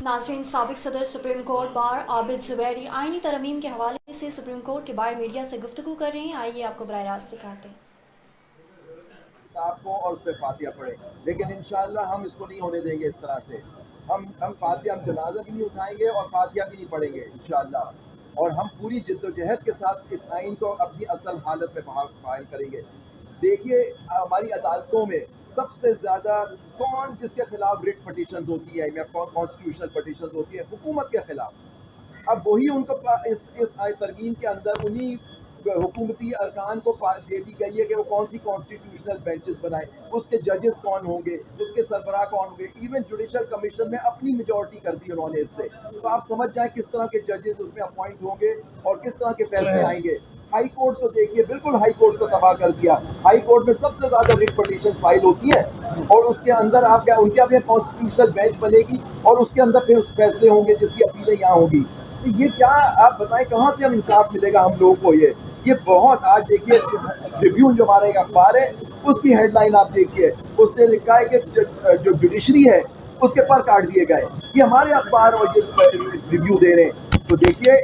नाज़रीन, साबिक सदर supreme court bar Abid Zubairi आईनी तरमीम के हवाले से सुप्रीम कोर्ट के बाहर मीडिया से गुफ्तगू कर रहे हैं। आइए आपको बराह रास्त दिखाते हैं। आपको और उस पर फातिहा पढ़े, लेकिन इंशाअल्लाह हम इसको नहीं होने देंगे। इस तरह से हम फातिहा, हम जनाजा भी नहीं उठाएंगे और फातिहा भी नहीं पढ़ेंगे इंशाअल्लाह। और हम पूरी जिद्दोजहद के साथ इस आइन को अपनी असल हालत में बहाल करेंगे। देखिए, हमारी अदालतों में सबसे ज़्यादा कौन जिसके खिलाफ रिट पटिशन होती है या कॉन्स्टिट्यूशनल पटिशन होती है? हुकूमत के खिलाफ। अब वही उनको इस तरमीम के अंदर उन्हीं हुकूमती अरकान को दे दी गई है कि वो कौन सी कॉन्स्टिट्यूशनल बेंचेस बनाए, उसके जजेस कौन होंगे, उसके सरबराह कौन होंगे। इवन जुडिशल कमीशन में अपनी मेजॉरिटी कर दी उन्होंने इससे। तो आप समझ जाएं किस तरह के जजेस उसमें अपॉइंट होंगे और किस तरह के फैसले आएंगे। हाई कोर्ट को देखिए, बिल्कुल हाई कोर्ट को तबाह कर दिया। हाई कोर्ट में सबसे ज्यादा रिट पटिशन फाइल होती है और उसके अंदर आप क्या, उनके अब कॉन्स्टिट्यूशनल बेंच बनेगी और उसके अंदर फिर फैसले होंगे जिसकी अपीलें यहाँ होंगी। तो ये क्या, आप बताएं कहाँ से हम इंसाफ मिलेगा हम लोगों को? ये बहुत, आज देखिए ट्रिब्यून जो हमारा एक अखबार है उसकी हेडलाइन आप देखिए, उसने लिखा है कि जो जुडिशरी है उसके पर काट दिए गए। ये हमारे अखबार और ये रिव्यू दे रहे हैं। तो देखिए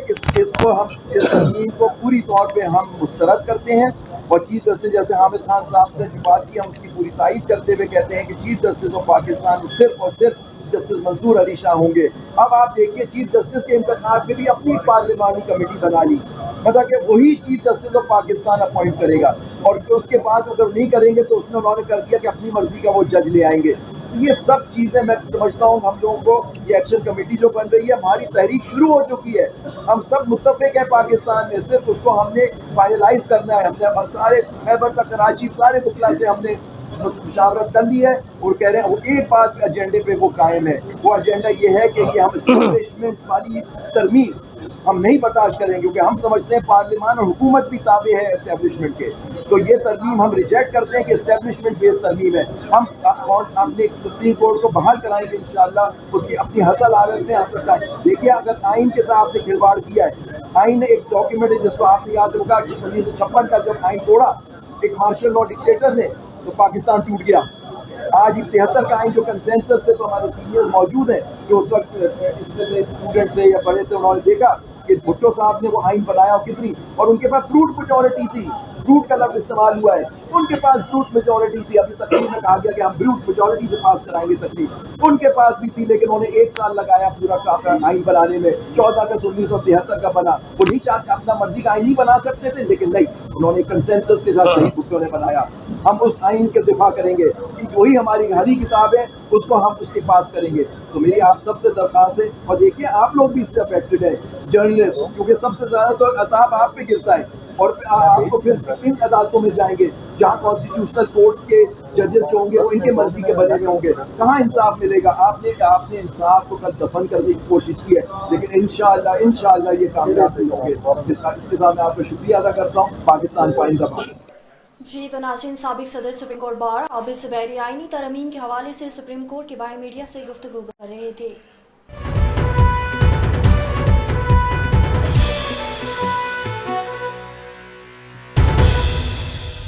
इसको हम, इस तरमीम को पूरी तौर पे हम मुस्तरद करते हैं। और चीफ जस्टिस जैसे हामिद खान साहब ने जो बात की, हम उसकी पूरी तायीद करते हुए कहते हैं कि चीफ जस्टिस ऑफ पाकिस्तान सिर्फ और सिर्फ जस्टिस मंसूर अली शाह होंगे। अब आप देखिए, चीफ जस्टिस के इंतखाब में भी अपनी एक पार्लिमानी कमेटी बना ली, मतलब कि वही chief justice of Pakistan appoint करेगा। और उसके बाद अगर नहीं करेंगे तो उसने उन्होंने कर दिया कि अपनी मर्जी का वो जज ले आएंगे। ये सब चीज़ें मैं समझता हूँ हम लोगों को, ये एक्शन कमेटी जो बन रही है, हमारी तहरीक शुरू हो चुकी है। हम सब मुत्तफिक है पाकिस्तान में, सिर्फ उसको हमने फाइनलाइज करना है। हमने सारे खैबर तक, कराची, सारे बुकला से हमने मुशावरत कर ली है और कह रहे हैं वो एक बात एजेंडे पे वो कायम है। वो एजेंडा ये है कि ये हम एस्टेब्लिशमेंट वाली तरमीम हम नहीं बर्दाश्त करेंगे, क्योंकि हम समझते हैं पार्लियामान और हुकूमत भी ताबे है एस्टेब्लिशमेंट के। तो ये तरमीम हम रिजेक्ट करते हैं कि एस्टेब्लिशमेंट बेस्ड तरमीम है। हम अपने सुप्रीम कोर्ट को बहाल कराएंगे इंशाअल्लाह, उसकी अपनी हसल हालत में हम बताएं। देखिए, अगर आइन के साथ आपने खिलवाड़ किया है, आइन एक डॉक्यूमेंट है जिसको आपने याद रखा, 1956 का जब आइन तोड़ा एक मार्शल लॉ डिक्टेटर ने, तो पाकिस्तान टूट गया। आज 73 का आइन जो कंसेंसस से, तो हमारे सीनियर्स मौजूद हैं जो उस वक्त इसमें से स्टूडेंट से या बड़े से, उन्होंने देखा कि भुट्टो साहब ने वो आइन बनाया और कितनी, और उनके पास फ्रूट मेजॉरिटी थी। फ्रूट का लफ्ज इस्तेमाल हुआ है, उनके पास फ्रूट मेजॉरिटी थी। अभी तकरीर में कहा गया कि हम फ्रूट मेजॉरिटी से पास कराएंगे तकरीर, उनके पास भी थी, लेकिन उन्होंने 1 साल लगाया पूरा आइन बनाने में। 14 अगस्त 1973 का बना। वो नहीं चाहते, अपना मर्जी का आइन नहीं बना सकते थे, लेकिन नहीं, उन्होंने कंसेंसस के साथ सही भुट्टो ने बनाया। हम उस आइन के दिफा करेंगे कि वही हमारी हरी किताब है, उसको हम उसके पास करेंगे। तो मेरी आप सबसे दरख्वास्त है, और देखिए आप लोग भी इससे अफेक्टेड है, जर्नलिस्ट, क्योंकि सबसे ज्यादा तो अताब आप पे गिरता है। और आपको फिर इन अदालतों में जाएंगे जहाँ कॉन्स्टिट्यूशनल कोर्ट के जजेस जो होंगे वो इनके मर्जी के बने हुए होंगे। कहाँ इंसाफ मिलेगा? आपने इंसाफ को कल दफन करने की कोशिश की है, लेकिन इंशाअल्लाह ये कामयाब नहीं होंगे। इसके साथ मैं आपका शुक्रिया अदा करता हूँ। पाकिस्तान को आइंदा। जी, तो नाज़रीन, साबिक सदर supreme court bar Abid Zubairi आईनी तरमीम के हवाले से सुप्रीम कोर्ट के बाहर मीडिया से गुफ्तगू कर रहे थे।